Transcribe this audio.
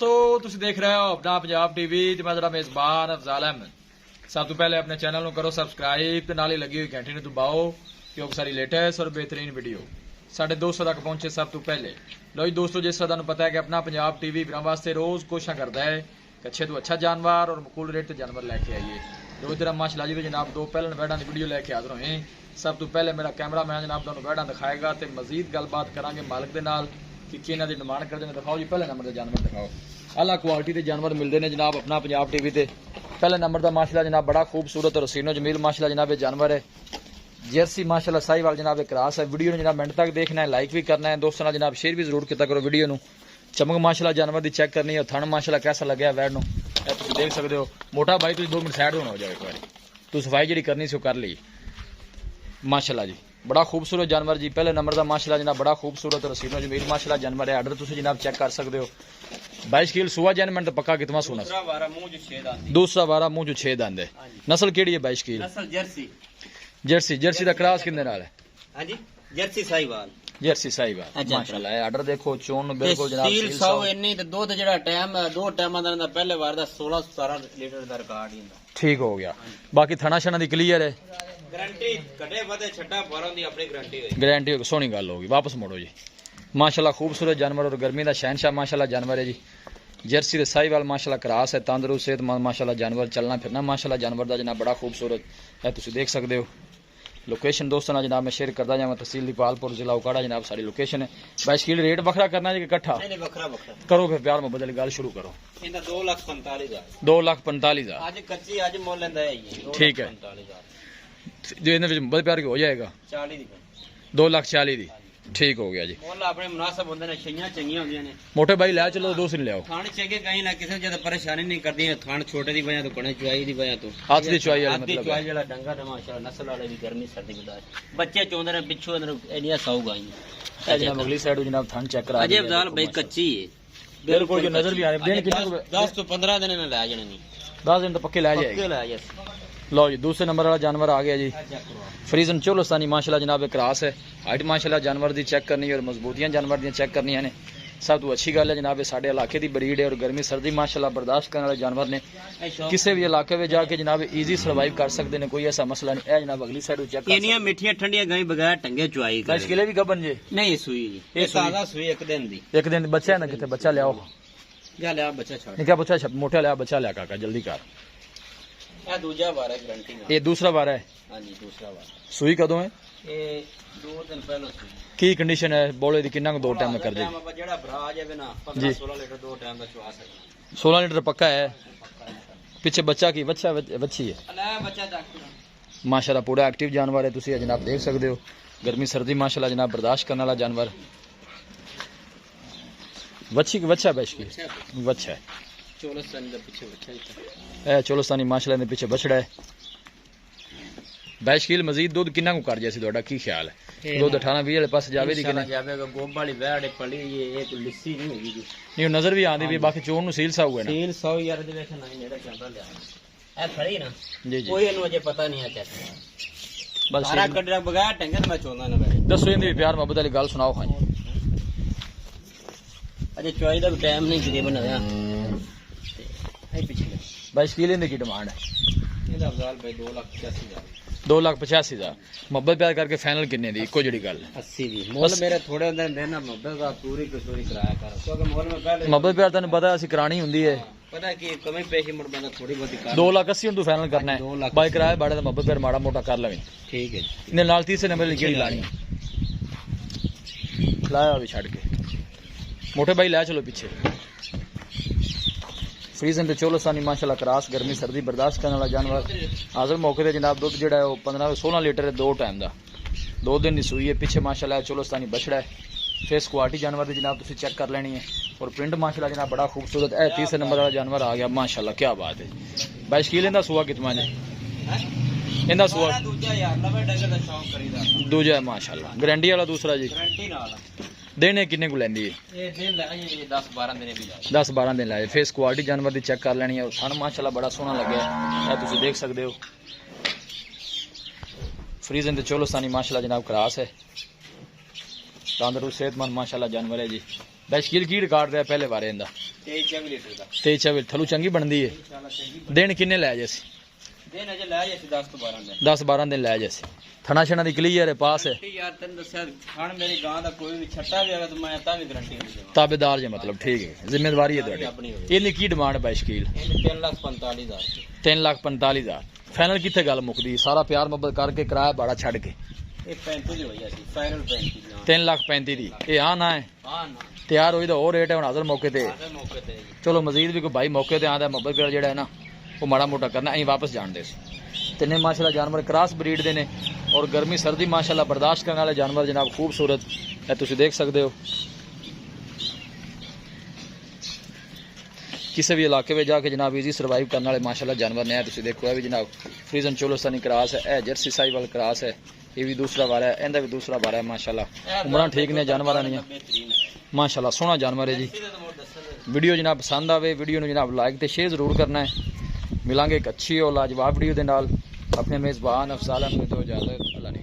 दोस्तों तुसी देख रहे हो अपना पंजाब टीवी ते मैं जरा मेजबान अफजाल अहमद। सब तो पहले अपने चैनल को करो सबसक्राइब ते नाले लगी हुई घंटी ने दबाओ क्योंकि सारी लेटेस्ट और बेहतरीन वीडियो साढ़े दोस्तों तक पहुंचे सब तो पहले। लो जी दोस्तों, जिस तरह पता है कि अपना पंजाब टीवी बिना वास्ते रोज कोशिश करता है कि अच्छे तो अच्छा जानवर और मकूल रेट से जानवर लैके आइए। तो इधर माशाल्लाह जी जनाब दो पहले बैडा की वीडियो लैके हाजिर होए। सब तो पहले मेरा कैमरा मैन जनाब तुहानू बैडा दिखाएगा तो मजीद गलबात करांगे मालिक दे नाल कि इन्हां दी डिमांड करदे ने। दिखाओ जी पहले नंबर के जानवर दिखाओ। आला क्वालिटी के जानवर मिलते हैं जनाब अपना पंजाब टीवी ते। पहले नंबर का माशाल्लाह जनाब बड़ा खूबसूरत और हसीनो जमील माशाल्लाह जनाब जानवर है। जर्सी माशाल्लाह साहिवाल जनाब क्रास है। वीडियो जनाब मिनट तक देखना है, लाइक भी करना है, दोस्तों जनाब शेयर भी जरूर किया करो वीडियो नू। चमक माशाल्लाह जानवर की चेक करनी है, थन माशाल्लाह कैसा लगे वैड नू तुम देख सकते हो। मोटा भाई तुम 2 मिनट साइड होना हो जाए, एक बार तो सफाई जी करनी सी कर ली माशाल्लाह जी। बड़ा खूबसूरत जानवर जी। पहले नंबर का माशाल्लाह जनाब बड़ा खूबसूरत और हसीनो जमील माशाल्लाह जानवर है। आर्डर तुम जनाब चेक कर सकते हो। 22 किलो सुआ जैनमेंट तो पक्का कितना सोना। दूसरा वारा मुंह जो 6 दंद है। नस्ल केड़ी है 22 किलो? जर्सी जर्सी का क्रॉस कितने नाल है? हां जी जर्सी साहिवाल। जर्सी साहिवाल माशाल्लाह। आर्डर देखो चोन बिल्कुल जनाब सील 100 इन्नी ते दूध जेड़ा टाइम दो टाइम दा पहले वार दा 16-17 लीटर दा रिकॉर्ड ही हुंदा। ठीक हो गया। बाकी थना शना दी क्लियर है, गारंटी कटे वदे छड्डा बारों दी अपनी गारंटी होई। गारंटी हो सोनी गल होगी। वापस मोड़ो जी। माशाल्लाह खूबसूरत जानवर और गर्मी का शहनशाह माशाल्लाह जानवर है जी। जर्सी दे साहिवाल माशाल्लाह क्रास है। तंदुरुस्त सेहतमंद माशाल्लाह जानवर, चलना फिरना माशाल्लाह जानवर का जनाब बड़ा खूबसूरत है, तुम देख सकते हो। लोकेशन दोस्तों जनाब मैं शेयर करता जावा। तहसील दीपालपुर जिला उकाड़ा जनाब सारी लोकेशन है। 22 किलो रेट बखरा करना है कि इकट्ठा? नहीं बखरा बखरा करो फिर प्यार मोहब्बत वाली गल शुरू करो। इंदा 2,45,000 2,45,000 आज कच्ची आज मोल लेंदा है ये। ठीक है जो इन्हें मोहब्बत प्यार के हो जाएगा 40 दी 2,40,000 दी। ठीक हो गया जी। मोल अपने मुनासिब होंदे ने, छइयां चंगियां होंदियां ने। मोटे भाई ले चलो दूसरी ले आओ। खान चंगे कहीं ना किसी ज्यादा परेशानी नहीं करदी है। खान छोटे दी वजह तो कणे चुआई दी वजह तो हाथ दी चुआई वाला मतलब चुआई जेड़ा डंगा ने माशाल्लाह नस्ल वाले भी गर्मी सर्दी बर्दाश्त। बच्चे चोंदे ने पिछू अंदर एनिया साऊ गाई है जनाब। अगली साइड जनाब थन चेक करा। अजय अफजाल भाई कच्ची है बिल्कुल जो नजर भी आ रही है। दिन कितने 10 तो 15 दिन ने ले जाने नहीं। 10 दिन तो पक्के ले जाएगा। लो जी दूसरे नंबर वाला जानवर आ गया जी। फ्रीजन चोलस्तानी माशाल्लाह जनाब क्रास है। हाइट माशाल्लाह जानवर दी चेक करनी है और मजबूतियां जानवर दी चेक करनी है। सब तो अच्छी गल है जनाब साडे इलाके दी ब्रीड है और गर्मी सर्दी माशाल्लाह बर्दाश्त करने वाले जानवर ने। किसी भी इलाके में जाके जनाब इजी सर्वाइव कर सकते हैं, कोई ऐसा मसला नहीं है जनाब। अगली साइड चेक कर। इनियां मिठियां ठंडियां गाई बगैर टंगे चुआई 22 किलो भी गबन जी? नहीं सुई ये ताजा सुई एक दिन दी। एक दिन बच्चा है ना, कितने बच्चा ले आओ जा ले बच्चा छोड़ क्या बच्चा मोटा ले बच्चा ले काका जल्दी कर। ये दूसरा बार है गारंटी में। ये दूसरा बार है? हां जी दूसरा बार। सुई कदों है? ये 2 दिन पहले सुई। की कंडीशन है बोले दी किन्ना को 2 टाइम में कर दे? जेड़ा भरा आ जावे ना 15-16 लीटर 2 टाइम का चुआ सकदा। 16 लीटर पक्का है। पीछे बच्चा की बच्चा बच्ची है? अले बच्चा डॉक्टर माशाल्लाह पूरा एक्टिव जानवर है। तुसी जनाब देख सकते हो। गर्मी सर्दी माशाल्लाह जनाब बर्दाश्त करने वाला जानवर। बच्ची की बच्चा बैश की बच्चा है। चोलस्तानी दे पीछे बच्चा है। चोलस्तानी माशाल्लाह ने पीछे बछड़ा है। 22 किलो मजीद दूध किन्ना को कर जैसी ਤੁਹਾਡਾ की ख्याल है? दूध 18-20 वाले पास जावे दी किन्ना जावेगा? गोब वाली वैड़ पली ये एक लिस्सी नहीं होगी जी। नहीं नजर भी आंदी भी। बाकी चोन नु सील सा हुआ है ना। सील 100 यार दे वेख ना नेड़ा कैमरा ले आ। ए खड़ी ना जी जी कोई इनु अजे पता नहीं है कैसे बस सारा कटरा बगैर टंगे मैं चोंदा ना बैठ। दसो इंदी प्यार मोहब्बत वाली गल सुनाओ। हां अजे चोई दा टाइम नहीं तकरीबन आया ए पीछे 22 किलो की डिमांड है। ਇਹਦਾ ਅਫਜ਼ਾਲ ਭਾਈ 2,85,000 2,85,000 मोहब्बत प्यार करके फाइनल किन्ने दी इको जड़ी गल 80 दी। मोल मेरे थोड़े अंदर देना मोहब्बत का पूरी कसूरी कराया कर क्योंकि मोल में पहले मोहब्बत प्यार तने पता ਅਸੀਂ करानी हुंदी है। पता है कि कमी पेशी मुड़ बंदा थोड़ी बहुत कर 2,80,000 तू फाइनल करना है। बाई किराया बाड़े दा मोहब्बत प्यार माड़ा मोटा कर लवे। ठीक है इने नाल तीसरे नंबर की केड़ी लानी लाया भी छड़ के मोटे भाई ले चलो पीछे। फ्रीजन ते चोलस्तानी माशाल्लाह क्रास गर्मी सर्दी बर्दाश्त करने वाला जानवर। हाजिर मौके ते जनाब दूध जेड़ा है 15-16 लीटर है 2 टाइम दा। 2 दिन की सुई है। पीछे माशाल्लाह चोलस्तानी बछड़ा है। फेस क्वालिटी जानवर की जनाब तुसी चेक कर लेनी है और प्रिंट माशाल्लाह जनाब बड़ा खूबसूरत है। तीसरे नंबर वाला जानवर आ गया माशाल्लाह क्या बात है। 22 किलो इंदा सुआ कितना है? इंदा सुआ दूजा यार नवे डंगर दा शौक करीदा दूजा है माशाल्लाह। गारंटी वाला दूसरा जी? गारंटी नाल देने किन्ने को लेंदी है? ये दिन लाए 10-12 दिन भी लाए। 10-12 दिन लाए। फेस क्वालिटी जानवर की चेक कर लेनी है और थन माशाल्लाह बड़ा सोहना लगे है तुसी देख सकते हो। फ्रीजन ते चोलस्तानी माशाल्लाह जनाब क्रास है। तंदुरुस्त सेहतमंद माशाल्लाह जानवर है जी। 22 किलो की रिकॉर्ड है पहले बारे इंदा? 23 ਲੀਟਰ ਦਾ 23 ਥਲੂ ਚੰਗੀ ਬਣਦੀ ਏ। ਇੰਸ਼ਾਅੱਲਾ ਚੰਗੀ ਦਿਨ ਕਿੰਨੇ ਲੈ ਜੈਸੀ? ਦਿਨ ਅਜੇ ਲੈ ਜੇ 10 ਤੋਂ 12 ਦਿਨ 10-12 ਦਿਨ ਲੈ ਜੈਸੀ। ਥਣਾ ਛਣਾ ਦੀ ਕਲੀਅਰ ਹੈ, ਪਾਸ ਹੈ। ਯਾਰ ਤੈਨੂੰ ਦੱਸਿਆ ਖਾਣ ਮੇਰੀ ਗਾਂ ਦਾ ਕੋਈ ਵੀ ਛੱਟਾ ਵੀ ਆਵੇ ਤਾਂ ਮੈਂ ਤਾਂ ਵੀ ਗਾਰੰਟੀ ਨਹੀਂ ਦੇਵਾਂ। ਤਾਬੇਦਾਰ ਜੇ ਮਤਲਬ ਠੀਕ ਹੈ, ਜ਼ਿੰਮੇਵਾਰੀ ਹੈ ਤੁਹਾਡੀ। ਆਪਣੀ ਹੋਵੇ। ਇਹਦੀ ਕੀ ਡਿਮਾਂਡ ਹੈ ਸ਼ਕੀਲ? ਇਹਨੇ 3,45,000 3,45,000 ਫਾਈਨਲ ਕਿੱਥੇ ਗੱਲ ਮੁੱਕਦੀ? ਸਾਰਾ ਪਿਆਰ ਮੁਹੱਬਤ ਕਰਕੇ ਕਿਰਾਇਆ ਬਾੜਾ ਛੱਡ ਕੇ ਇਹ 35 ਦੀ ਹੋਈ ਸੀ ਫਾਈਨਲ 35 ਦੀ 3,35,000 ਦੀ। ਇਹ ਆ ਨਾ ਹੈ ਹਾਂ ਨਾ ਤਿਆਰ ਹੋਈ ਤਾਂ ਹੋਰ ਰੇਟ ਹੈ ਹੁਣ ਹਾਜ਼ਰ ਮੌਕੇ ਤੇ। ਆਖਰ ਮੌਕੇ ਤੇ ਚਲੋ ਮਜ਼ੀਦ ਵੀ ਕੋਈ ਭਾਈ ਮੌਕੇ ਤੇ ਆਂਦਾ ਮੁਹੱਬਤ ਪਿਆਰ ਜਿਹੜਾ ਹੈ ਨਾ ਉਹ ਮਾੜਾ ਮੋਟਾ ਕਰਨਾ, ਅਸੀਂ ਵਾਪਸ ਜਾਣਦੇ ਸੀ। ਤਿੰਨੇ ਮਾਸ਼ਾਅੱਲਾ ਜਾਨਵਰ ਕ੍ਰਾਸ ਬਰੀਡ ਦੇ ਨੇ ਔਰ ਗਰਮੀ ਸਰਦੀ ਮਾਸ਼ਾਅੱਲਾ ਬਰਦਾਸ਼ਤ ਕਰਨ ਵਾਲੇ ਜਾਨਵਰ ਜਨਾਬ ਖੂਬਸੂਰਤ ਹੈ, ਤੁਸੀਂ ਦੇਖ ਸਕਦੇ ਹੋ। ਕਿਸੇ भी इलाके में जाके जनाब इजी सर्वाइव करने वाले माशाल्लाह जानवर ने तुम देखो है भी जनाब फ्रीजन चोलोस्तानी क्रॉस है, जर्सी साहिवाल क्रॉस है, ये भी दूसरा बार है, इनका भी दूसरा बार है माशाल्लाह। उम्र ठीक ने जानवर नहीं माशाल्लाह सोहना जानवर है जी। वीडियो जनाब पसंद आवे वीडियो में जनाब लाइक तो शेयर जरूर करना है। मिलांगे एक अच्छी और लाजवाब वीडियो के नाल। अपने मेज़बान अफजाल अहमद को इजाज़त। अल्लाह ने